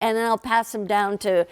and then I'll pass them down to,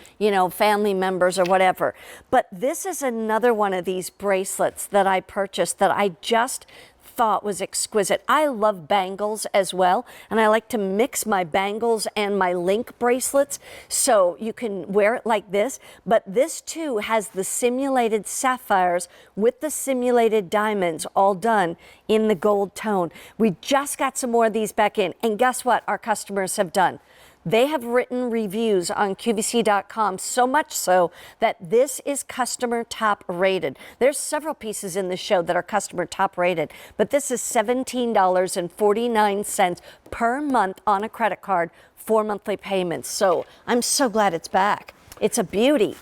family members or whatever. But this is another one of these bracelets that I purchased that I just thought was exquisite. I love bangles as well, and I like to mix my bangles and my link bracelets, so you can wear it like this. But this too has the simulated sapphires with the simulated diamonds all done in the gold tone. We just got some more of these back in, and guess what our customers have done? They have written reviews on QVC.com, so much so that this is customer top rated. There's several pieces in the show that are customer top rated, but this is $17.49 per month on a credit card, 4 monthly payments. So I'm so glad it's back. It's a beauty.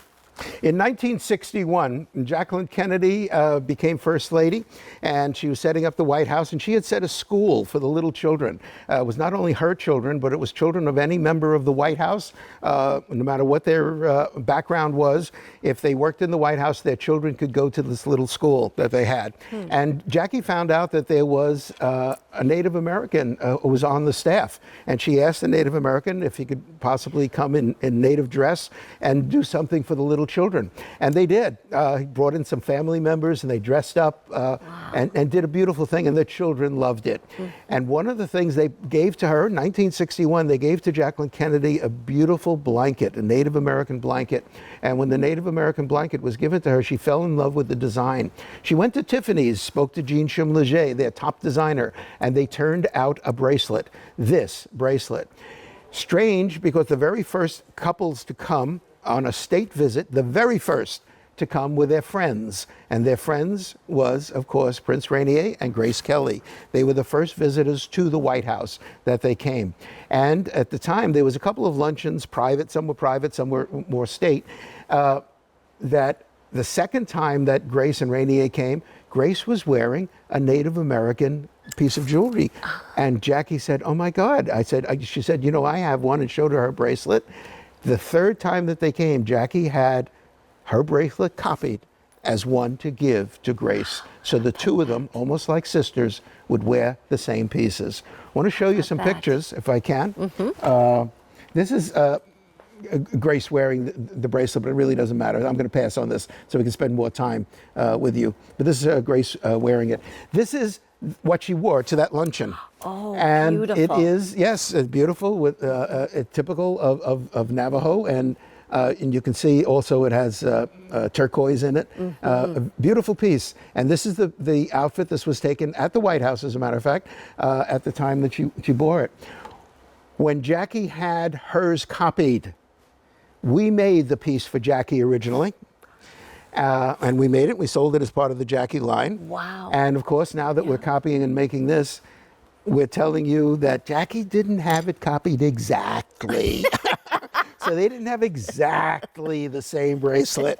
In 1961, Jacqueline Kennedy became First Lady, and she was setting up the White House, and she had set a school for the little children. It was not only her children, but it was children of any member of the White House, no matter what their background was. If they worked in the White House, their children could go to this little school that they had. And Jackie found out that there was a Native American who was on the staff, and she asked the Native American if he could possibly come in Native dress and do something for the little children, and they did. He brought in some family members, and they dressed up and did a beautiful thing, and the children loved it. And one of the things they gave to her in 1961, they gave to Jacqueline Kennedy a beautiful blanket, a Native American blanket. And when the Native American blanket was given to her, she fell in love with the design. She went to Tiffany's, spoke to Jean Chumleger, their top designer, and they turned out a bracelet, this bracelet. Strange, because the very first couples to come on a state visit, the very first to come with their friends. And their friends was, of course, Prince Rainier and Grace Kelly. They were the first visitors to the White House that they came. And at the time, there was a couple of luncheons, private, some were more state, that the second time that Grace and Rainier came, Grace was wearing a Native American piece of jewelry. And Jackie said, "Oh my God." She said, "I have one," and showed her bracelet. The third time that they came, Jackie had her bracelet copied as one to give to Grace. So the two of them, almost like sisters, would wear the same pieces. I want to show you some pictures, if I can. This is Grace wearing the bracelet, but it really doesn't matter. I'm going to pass on this so we can spend more time with you. But this is Grace wearing it. This is what she wore to that luncheon. Oh, and beautiful. It is, yes, beautiful, with typical of Navajo, and you can see also it has turquoise in it. A beautiful piece. And this is the outfit. This was taken at the White House, as a matter of fact, at the time that she bore it. When Jackie had hers copied, we made the piece for Jackie originally. And we made it. We sold it as part of the Jackie line. Wow. And of course, now that we're copying and making this, we're telling you that Jackie didn't have it copied exactly. So they didn't have exactly the same bracelet,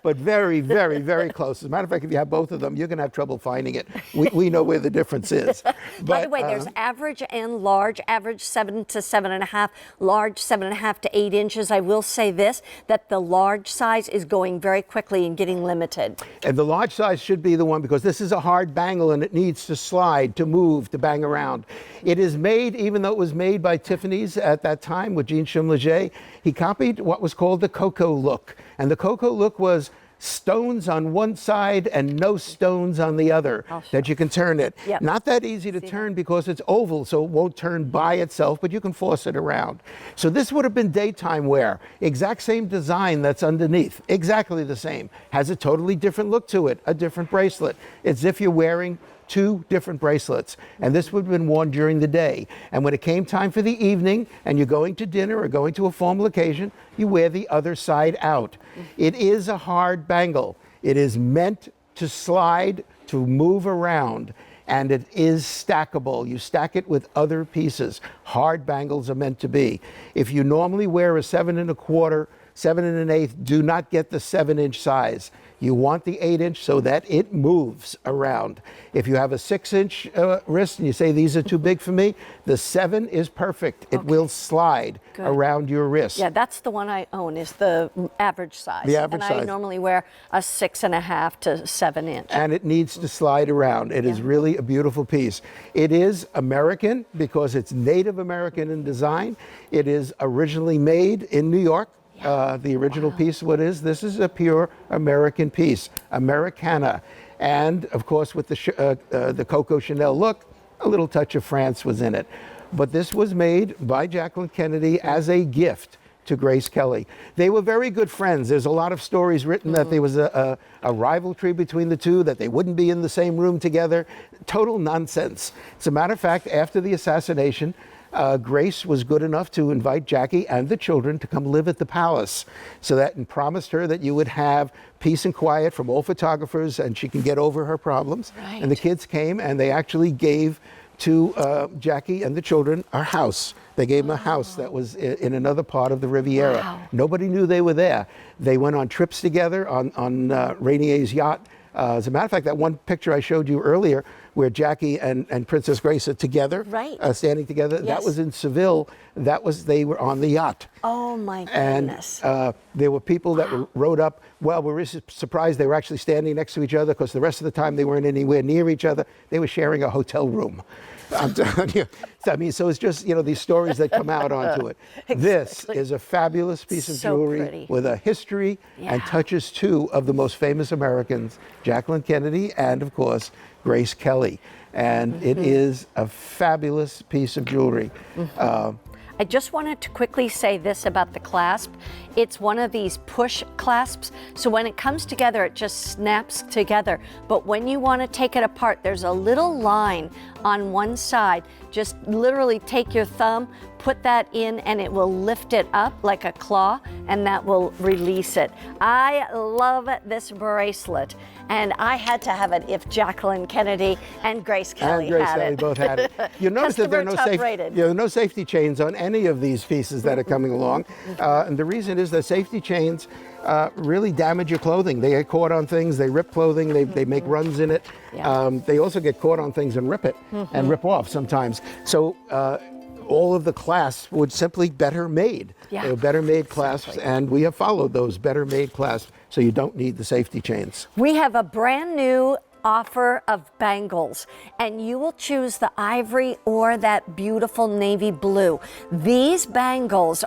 but very, very, very close. As a matter of fact, if you have both of them, you're going to have trouble finding it. We know where the difference is. By the way, there's average and large. Average 7 to 7.5, large 7.5 to 8 inches. I will say this, that the large size is going very quickly and getting limited. And the large size should be the one, because this is a hard bangle and it needs to slide, to move, to bang around. It is made, even though it was made by Tiffany's at that time with Jean Chumleger, he copied what was called the Coco look. And the Coco look was stones on one side and no stones on the other, that you can turn it. Yep. Not that easy to turn because it's oval, so it won't turn by itself, but you can force it around. So this would have been daytime wear. Exact same design that's underneath, exactly the same. Has a totally different look to it, a different bracelet. It's as if you're wearing two different bracelets, and this would have been worn during the day. And when it came time for the evening and you're going to dinner or going to a formal occasion, you wear the other side out. It is a hard bangle. It is meant to slide, to move around, and it is stackable. You stack it with other pieces. Hard bangles are meant to be. If you normally wear a 7 1/4 7 1/8 do not get the 7-inch size. You want the 8-inch so that it moves around. If you have a 6-inch wrist and you say these are too big for me, the 7 is perfect. It will slide around your wrist. Yeah, that's the one I own, is the average size. The average size. And I normally wear a 6.5 to 7-inch. And it needs to slide around. It is really a beautiful piece. It is American because it's Native American in design. It is originally made in New York. The original piece, this is a pure American piece, Americana. And of course, with the Coco Chanel look, a little touch of France was in it. But this was made by Jacqueline Kennedy as a gift to Grace Kelly. They were very good friends. There's a lot of stories written that there was a rivalry between the two, that they wouldn't be in the same room together. Total nonsense. As a matter of fact, after the assassination, Grace was good enough to invite Jackie and the children to come live at the palace, and promised her that you would have peace and quiet from all photographers and she can get over her problems. Right. And the kids came and they actually gave to Jackie and the children a house. They gave them a house that was in another part of the Riviera. Wow. Nobody knew they were there. They went on trips together on Rainier's yacht. As a matter of fact, that one picture I showed you earlier where Jackie and Princess Grace are together, standing together, that was in Seville. They were on the yacht. Oh my goodness. And there were people that rode up. Well, we're surprised they were actually standing next to each other because the rest of the time they weren't anywhere near each other. They were sharing a hotel room. I'm telling you. So it's just, these stories that come out onto it. Exactly. This is a fabulous piece of jewelry with a history and touches two of the most famous Americans, Jacqueline Kennedy and, of course, Grace Kelly. And it is a fabulous piece of jewelry. I just wanted to quickly say this about the clasp. It's one of these push clasps, so when it comes together, it just snaps together. But when you want to take it apart, there's a little line on one side. Just literally take your thumb, put that in, and it will lift it up like a claw, and that will release it. I love this bracelet, and I had to have it if Jacqueline Kennedy and Grace Kelly had it. Both had it. You notice that there are no safety chains on any of these pieces that are coming along, and the reason is that safety chains really damage your clothing. They get caught on things, they rip clothing, they make runs in it. They also get caught on things and rip it and rip off sometimes. So all of the clasps were simply better made. They were better made clasps, and we have followed those better made clasps, so you don't need the safety chains. We have a brand new offer of bangles, and you will choose the ivory or that beautiful navy blue. These bangles